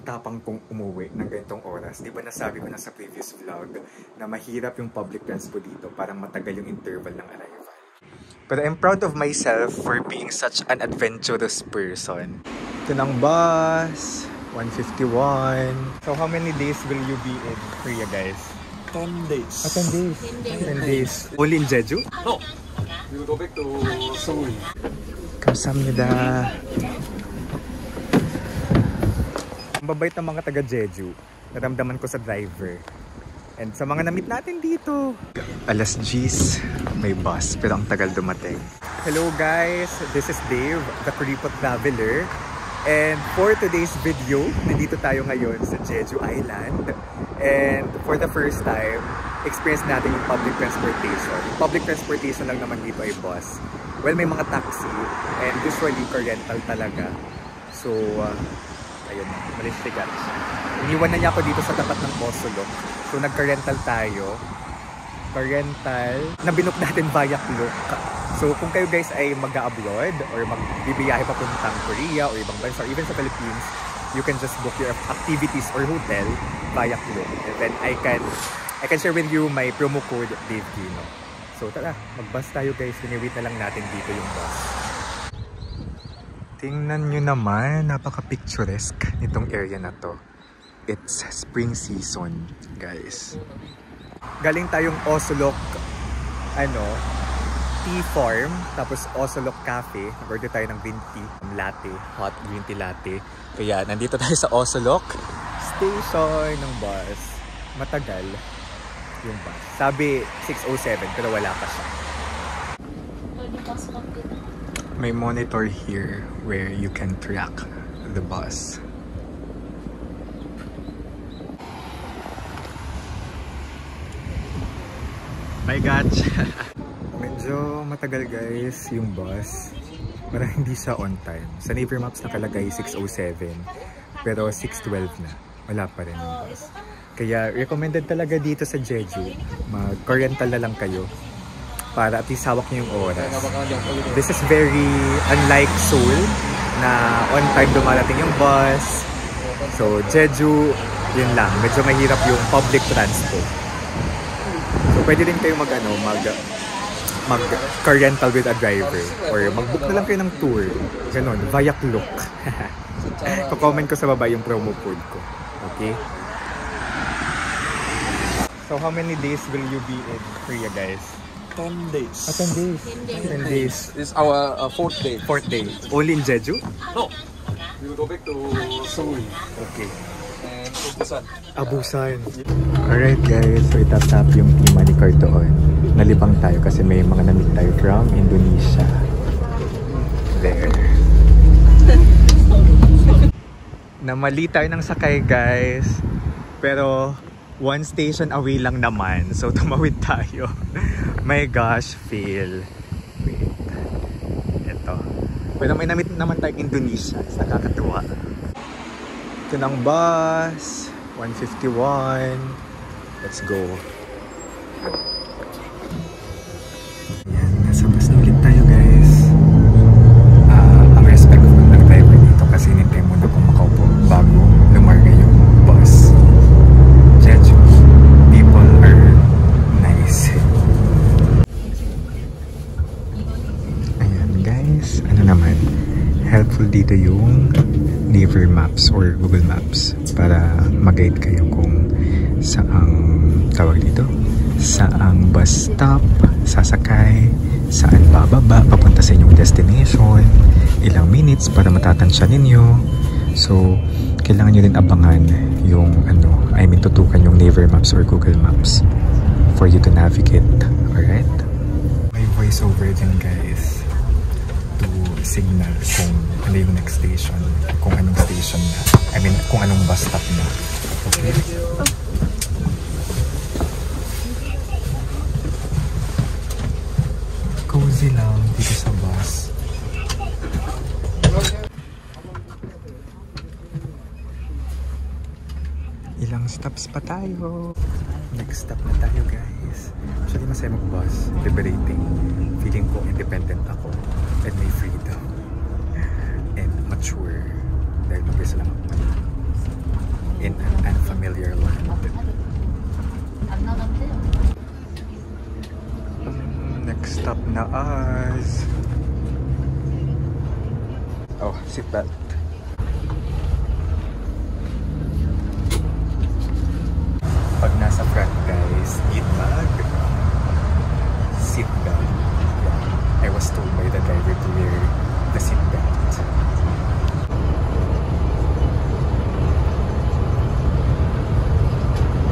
tapang kong umuwi ng ganitong oras. Di ba nasabi ko na sa previous vlog na mahirap yung public transport dito, parang matagal yung interval ng arrival. But I'm proud of myself for being such an adventurous person. Ito ng bus, 151. So how many days will you be in Korea, guys? 10 days. 10 days? 10 days. Only in Jeju? No. We will go back to Seoul. Kamsahamnida. Ang babait ng mga taga Jeju. Naramdaman ko sa driver. And sa mga na-meet natin dito. Alas 10, may bus, pero ang tagal dumating. Hello guys, this is Dave, the Kuripot Traveler. And for today's video, nandito tayo ngayon sa Jeju Island. And for the first time, experience natin yung public transportation. Yung public transportation lang naman dito ay bus. Well, may mga taxi and usually car-rental talaga. So, ayun na, malisigat siya. Iniwan na niya ako dito sa tapat ng Oslo. So, nagka-rental tayo. Car-rental na binook natin via Klook. So, kung kayo guys ay mag-abroad or magbibiyahe papuntang Korea or ibang bansa or even sa Philippines, you can just book your activities or hotel via Klook. And then I can share with you my promo code DaveKino. So, tara, mag-bus tayo guys. Wait na lang natin dito yung bus. Tingnan nyo naman, napaka-picturesque nitong area na to. It's spring season, guys. Galing tayong Osolok, tea farm, tapos Osolok Cafe. Nag-order tayo ng green tea, latte, hot green tea latte. Kaya nandito tayo sa Osolok station ng bus. Matagal yung bus. Sabi 6:07 pero wala pa siya. May monitor here where you can track the bus. My gosh! Medyo matagal guys yung bus. Parang hindi siya on time. Sa Naver Maps nakalagay 6:07 pero 6:12 na. Wala pa rin yung bus. Kaya recommended talaga dito sa Jeju. Mag-car-rental na lang kayo para at least hawak niyo yung oras. This is very unlike Seoul na on time dumarating yung bus. So Jeju, yun lang. Medyo mahirap yung public transport. So pwede din kayo mag-car rental with a driver or mag-book na lang kayo ng tour. Ganon, via Klook. Ko-comment ko sa baba yung promo code ko. Okay? So how many days will you be in Korea, guys? 10 days. 10 days. 10 days. This is our 4th day. 4th day. Only in Jeju? No. We will go back to Seoul. Okay. And Busan. Busan. Alright guys, so itatap yung i-monitor doon. Nalibang tayo kasi may mga na-meet tayo from Indonesia. There. Namali tayo ng sakay guys. Pero one station away lang naman. So tumawid tayo. My gosh, feel. Wait. Ito. Pero may na-meet naman tayong Indonesia. Nakakatuwa. Ito ng bus. 151. Let's go. Ayan, nasa bus na ulit tayo guys. Ang respectful ng driver dito kasi hinintay muna kung makaupo bago lumarga yung bus. Jeju, people are nice. Ayan guys, naman, helpful dito yung Naver Maps or Google Maps para mag-guide kayo kung saang tawag dito, saang bus stop sasakay, saan bababa papunta sa inyong destination, ilang minutes para matatansya ninyo. So kailangan nyo din abangan yung tutukan yung Naver Maps or Google Maps for you to navigate. Alright? May voiceover dyan guys to signal kung ano yung next station, kung anong station na, kung anong bus stop na. Okay? Cozy lang dito sa bus. Ilang stops pa tayo. Next stop na tayo guys. Actually masaya mag-bus. Liberating. Feeling ko independent ako. And may freedom. And mature. Dahil mag-isa lang ako. in an unfamiliar land. Next stop na us. Oh, seatbelt. Pag nasa front guys, need mag seatbelt. I was told by the driver to wear the seatbelt.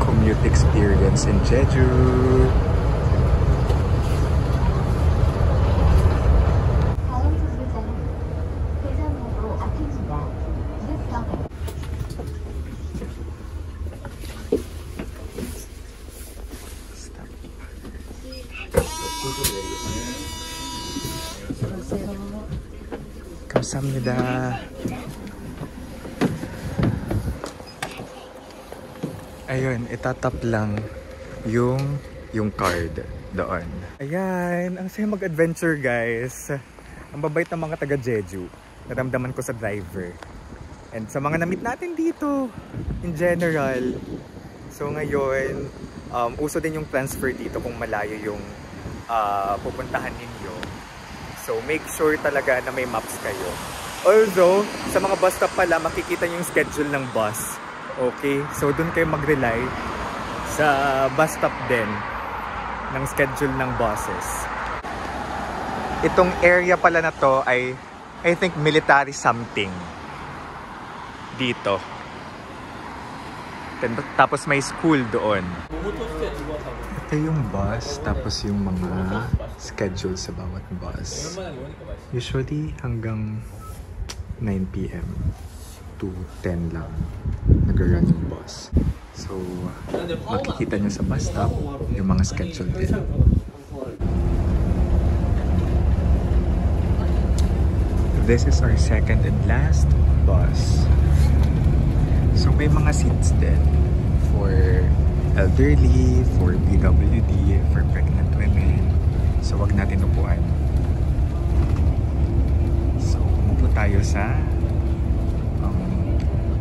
Commute experience in Jeju. 감사합니다. Ayun, itatap lang yung card doon. Ayan, ang saya mag-adventure guys. Ang babait ng mga taga Jeju. Naramdaman ko sa driver. And sa mga na-meet natin dito, in general. So ngayon, uso din yung transfer dito kung malayo yung pupuntahan ninyo. So make sure talaga na may maps kayo. Although, sa mga bus stop pala, makikita nyo yung schedule ng bus. Okay? So dun kayo mag-rely sa bus stop din ng schedule ng buses. Itong area pala na to ay, I think, military something. Dito. Tapos may school doon. Ito yung bus, tapos yung mga schedule sa bawat bus. Usually hanggang 9 PM to 10 lang nag-run yung bus. So, makikita nyo sa bus stop yung mga schedule din. This is our second and last bus. So, may mga seats din for elderly, for PWD, for pregnant women. So, wag natin upuan. So, umupo tayo sa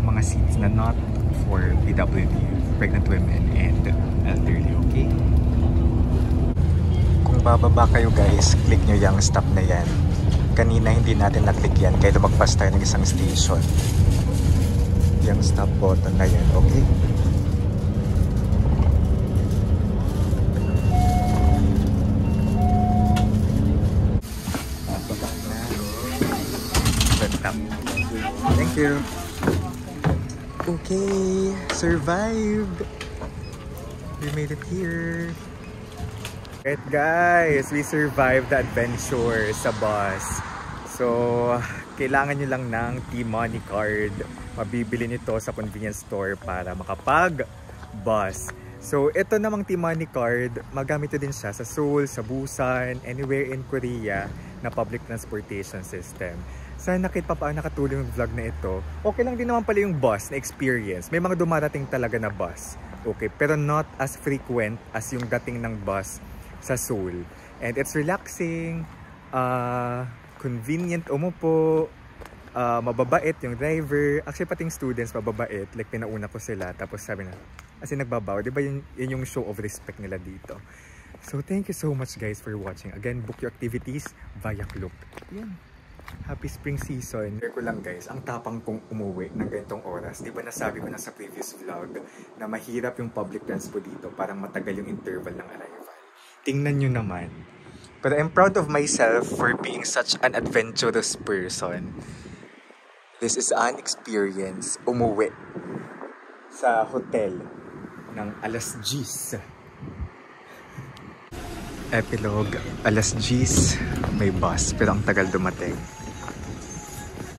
mga seats na not for PWD, pregnant women, and elderly, okay? Kung bababa kayo guys, click nyo yung stop na yan. Kanina hindi natin na-click yan, kaya lumagpas tayo ng isang station. Yung stop button na yan, okay? Thank you. Okay, survived. We made it here. Alright guys, we survived the adventure sa bus. So, kailangan nyo lang ng T-Money card. Mabibili nito sa convenience store para makapag-bus. So, ito namang T-Money card, magamit din siya sa Seoul, sa Busan, anywhere in Korea na public transportation system. Sana kahit pa paano nakatulong yung vlog na ito. Okay lang din naman pala yung bus na experience. May mga dumarating talaga na bus. Okay, pero not as frequent as yung dating ng bus sa Seoul. And it's relaxing, convenient umupo, mababait yung driver. Actually, pating students mababait. Like, pinauna ko sila. Tapos sabi na, kasi nagbabaw. Diba yun yung show of respect nila dito. So, thank you so much guys for watching. Again, book your activities via Klook. Yan. Happy spring season. Share ko lang guys, ang tapang kong umuwi ng ganitong oras. Di ba nasabi ko na sa previous vlog na mahirap yung public transport dito, parang matagal yung interval ng arrival. Tingnan nyo naman. But I'm proud of myself for being such an adventurous person. This is an experience, umuwi sa hotel ng alas 10. Epilogue, alas 10 may bus pero ang tagal dumating.